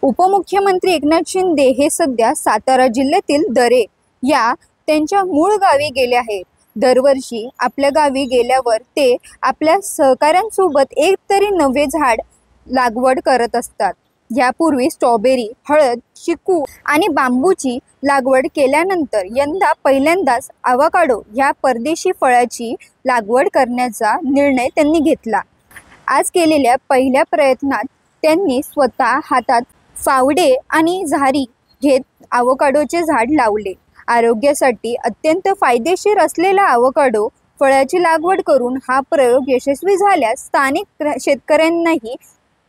उपमुख्यमंत्री एकनाथ शिंदे हे सध्या सातारा जिल्ह्यातील दरे या त्यांच्या मूळ गावी गेले आहेत। दरवर्षी आपल्या गावी गेल्यावर ते आपल्या सहकाऱ्यांसोबत एक तरी नवे झाड लागवड करत असतात। यापूर्वी स्ट्रॉबेरी, हळद, चिकू आणि बांबूची लागवड केल्यानंतर यंदा पहिल्यांदाच अवोकाडो या परदेशी फळाची लागवड करण्याचा निर्णय त्यांनी घेतला। आज केलेल्या पहिल्या प्रयत्नात त्यांनी स्वतः हातात फावडे आणि झारी घेत अवोकाडोचे झाड लावले। आरोग्यासाठी अत्यंत फायदेशीर असलेला अवोकाडो फळाची लागवड करून हा प्रयोग यशस्वी झाल्यास स्थानिक शेतकऱ्यांनाही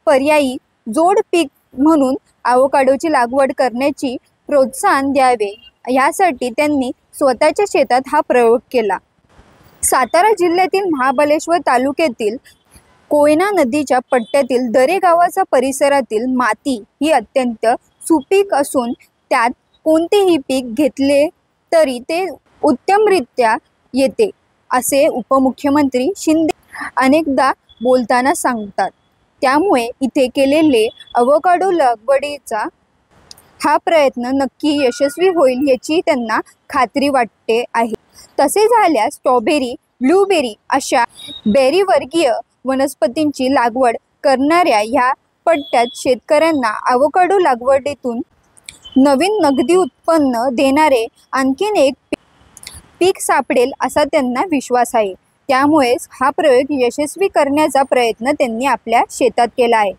पर्यायी जोड पीक म्हणून अवोकाडोची लागवड करण्याची प्रोत्साहन द्यावे, यासाठी त्यांनी स्वतःच्या शेतात हा प्रयोग केला। सातारा जिल्ह्यातील महाबळेश्वर तालुक्यातील कोयना नदीच्या पट्ट्यातील दरे गावाचा परिसरातील माती ही अत्यंत सुपीक असून त्यात कोणतेही पीक घेतले तरी ते उत्तमरित्या येते, असे उपमुख्यमंत्री शिंदे अनेकदा बोलताना सांगतात। त्यामुळे इथे केलेले अवोकाडो लागवडीचा हा प्रयत्न नक्की यशस्वी होईल याची त्यांना खात्री वाटते आहे। तसे झाल्यास स्ट्रॉबेरी, ब्लूबेरी अशा बेरीवर्गीय वनस्पतींची लागवड करणाऱ्या या पट्ट्यात शेतकऱ्यांना अवोकाडो लागवडीतून नवीन नगदी उत्पन्न देणारे आणखीन एक पीक सापडेल असा त्यांना विश्वास आहे। त्यामुळेच हा प्रयोग यशस्वी करण्याचा प्रयत्न त्यांनी आपल्या शेतात केला आहे।